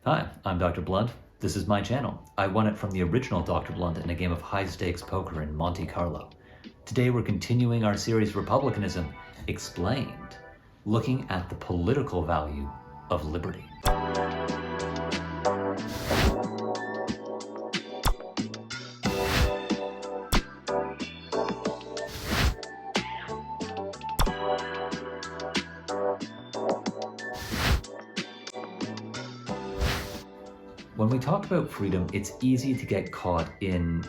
Hi, I'm Dr. Blunt. This is my channel. I won it from the original Dr. Blunt in a game of high-stakes poker in Monte Carlo. Today we're continuing our series Republicanism Explained, looking at the political value of liberty. When we talk about freedom, it's easy to get caught in,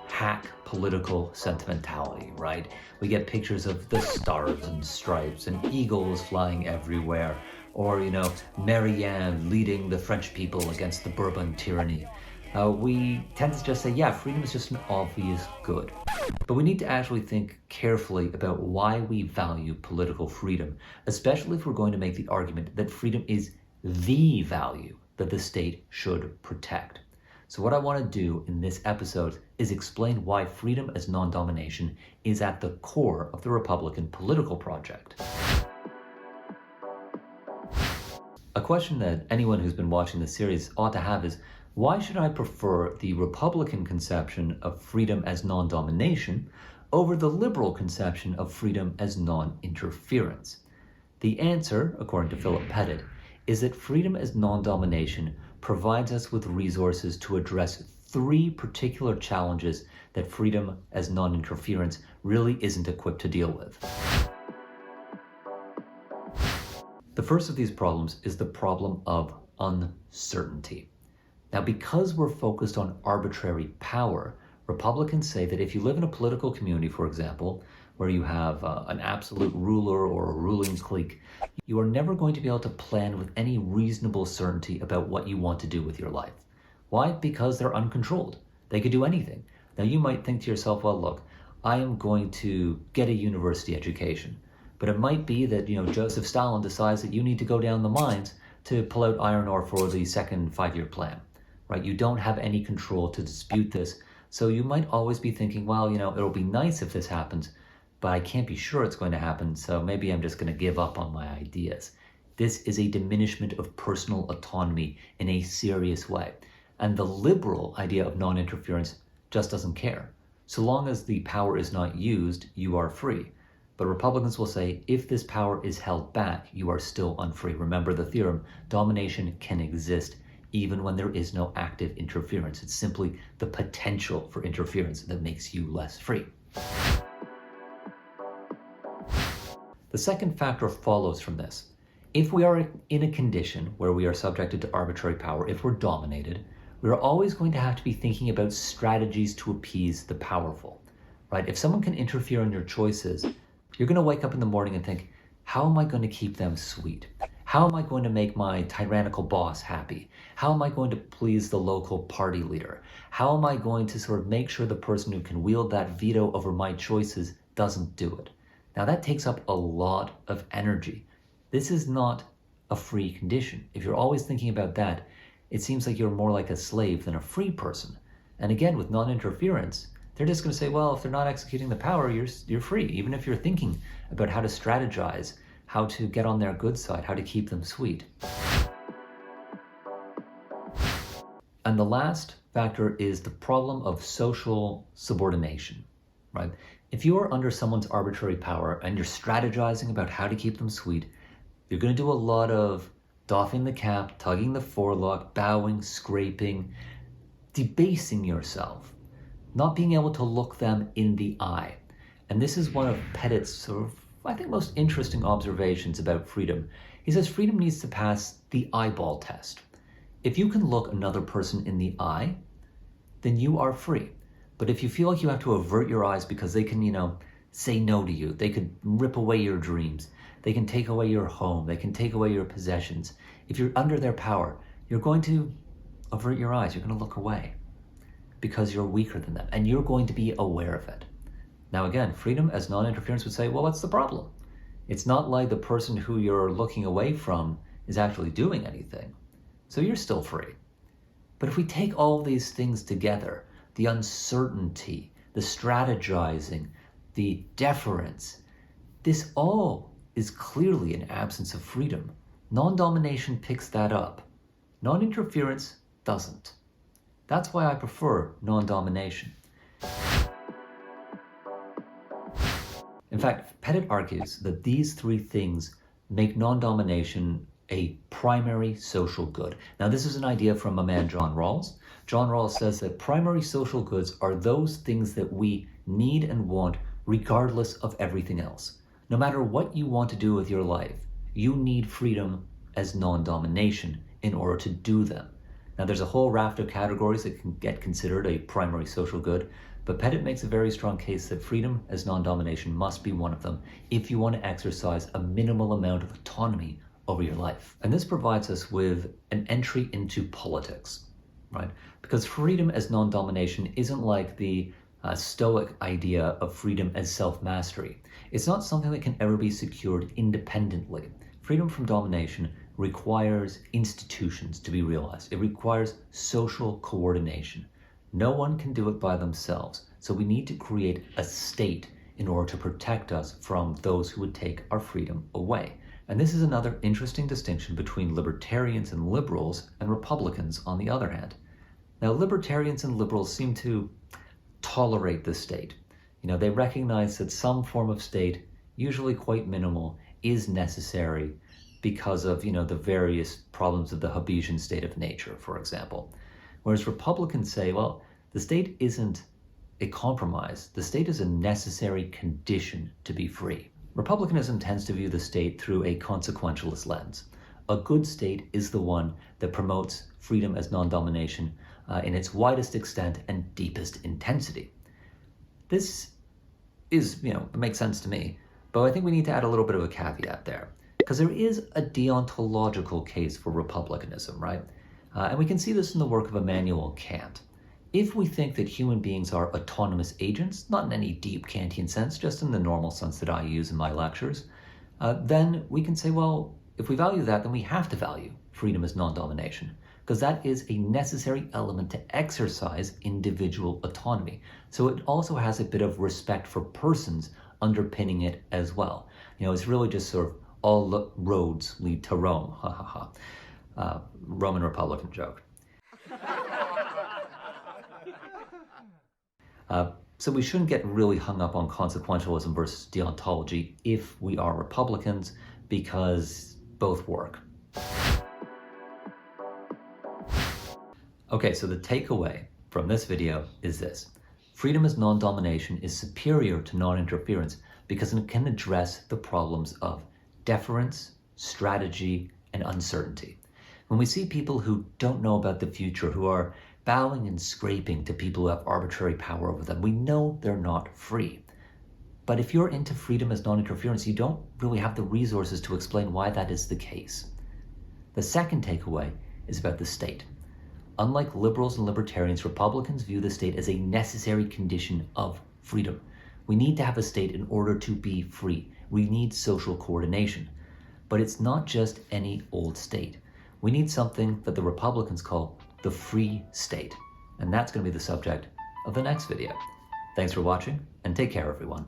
hack political sentimentality, right? We get pictures of the stars and stripes and eagles flying everywhere, or, Marianne leading the French people against the Bourbon tyranny. We tend to just say, yeah, freedom is just an obvious good. But we need to actually think carefully about why we value political freedom, especially if we're going to make the argument that freedom is the value that the state should protect. So what I want to do in this episode is explain why freedom as non-domination is at the core of the Republican political project. A question that anyone who's been watching this series ought to have is, why should I prefer the Republican conception of freedom as non-domination over the liberal conception of freedom as non-interference? The answer, according to Philip Pettit, is that freedom as non-domination provides us with resources to address three particular challenges that freedom as non-interference really isn't equipped to deal with. The first of these problems is the problem of uncertainty. Now, because we're focused on arbitrary power, Republicans say that if you live in a political community, for example, where you have an absolute ruler or a ruling clique, you are never going to be able to plan with any reasonable certainty about what you want to do with your life. Why? Because they're uncontrolled. They could do anything. Now you might think to yourself, well, look, I am going to get a university education. But it might be that, Joseph Stalin decides that you need to go down the mines to pull out iron ore for the second 5-year plan, right? You don't have any control to dispute this. So you might always be thinking, well, it'll be nice if this happens, but I can't be sure it's going to happen, so maybe I'm just going to give up on my ideas. This is a diminishment of personal autonomy in a serious way. And the liberal idea of non-interference just doesn't care. So long as the power is not used, you are free. But Republicans will say, if this power is held back, you are still unfree. Remember the theorem, domination can exist even when there is no active interference. It's simply the potential for interference that makes you less free. The second factor follows from this. If we are in a condition where we are subjected to arbitrary power, if we're dominated, we are always going to have to be thinking about strategies to appease the powerful, right? If someone can interfere in your choices, you're going to wake up in the morning and think, how am I going to keep them sweet? How am I going to make my tyrannical boss happy? How am I going to please the local party leader? How am I going to sort of make sure the person who can wield that veto over my choices doesn't do it? Now that takes up a lot of energy. This is not a free condition. If you're always thinking about that, it seems like you're more like a slave than a free person. And again, with non-interference, they're just going to say, well, if they're not executing the power, you're free. Even if you're thinking about how to strategize, how to get on their good side, how to keep them sweet. And the last factor is the problem of social subordination, right? If you are under someone's arbitrary power and you're strategizing about how to keep them sweet, you're going to do a lot of doffing the cap, tugging the forelock, bowing, scraping, debasing yourself, not being able to look them in the eye. And this is one of Pettit's sort of, I think, most interesting observations about freedom. He says freedom needs to pass the eyeball test. If you can look another person in the eye, then you are free. But if you feel like you have to avert your eyes because they can, say no to you, they could rip away your dreams, they can take away your home, they can take away your possessions. If you're under their power, you're going to avert your eyes, you're going to look away because you're weaker than them and you're going to be aware of it. Now again, freedom as non-interference would say, well, what's the problem? It's not like the person who you're looking away from is actually doing anything. So you're still free. But if we take all these things together, the uncertainty, the strategizing, the deference, this all is clearly an absence of freedom. Non-domination picks that up. Non-interference doesn't. That's why I prefer non-domination. In fact, Pettit argues that these three things make non-domination a primary social good. Now, this is an idea from a man, John Rawls. John Rawls says that primary social goods are those things that we need and want regardless of everything else. No matter what you want to do with your life, you need freedom as non-domination in order to do them. Now, there's a whole raft of categories that can get considered a primary social good, but Pettit makes a very strong case that freedom as non-domination must be one of them if you want to exercise a minimal amount of autonomy over your life. And this provides us with an entry into politics, right? Because freedom as non-domination isn't like the Stoic idea of freedom as self-mastery. It's not something that can ever be secured independently. Freedom from domination requires institutions to be realized. It requires social coordination. No one can do it by themselves. So we need to create a state in order to protect us from those who would take our freedom away. And this is another interesting distinction between libertarians and liberals and Republicans on the other hand. Now, libertarians and liberals seem to tolerate the state. They recognize that some form of state, usually quite minimal, is necessary because of, the various problems of the Hobbesian state of nature, for example. Whereas Republicans say, well, the state isn't a compromise. The state is a necessary condition to be free. Republicanism tends to view the state through a consequentialist lens. A good state is the one that promotes freedom as non-domination in its widest extent and deepest intensity. This is, it makes sense to me, but I think we need to add a little bit of a caveat there, because there is a deontological case for republicanism, right? And we can see this in the work of Immanuel Kant. If we think that human beings are autonomous agents, not in any deep Kantian sense, just in the normal sense that I use in my lectures, then we can say, well, if we value that, then we have to value freedom as non-domination, because that is a necessary element to exercise individual autonomy. So it also has a bit of respect for persons underpinning it as well. It's really just sort of all roads lead to Rome, ha ha ha. Roman Republican joke. So we shouldn't get really hung up on consequentialism versus deontology if we are Republicans, because both work. Okay, so the takeaway from this video is this. Freedom as non-domination is superior to non-interference because it can address the problems of deference, strategy, and uncertainty. When we see people who don't know about the future, who are bowing and scraping to people who have arbitrary power over them, we know they're not free. But if you're into freedom as non-interference, you don't really have the resources to explain why that is the case. The second takeaway is about the state. Unlike liberals and libertarians, Republicans view the state as a necessary condition of freedom. We need to have a state in order to be free. We need social coordination. But it's not just any old state. We need something that the Republicans call the free state. And that's going to be the subject of the next video. Thanks for watching, and take care, everyone.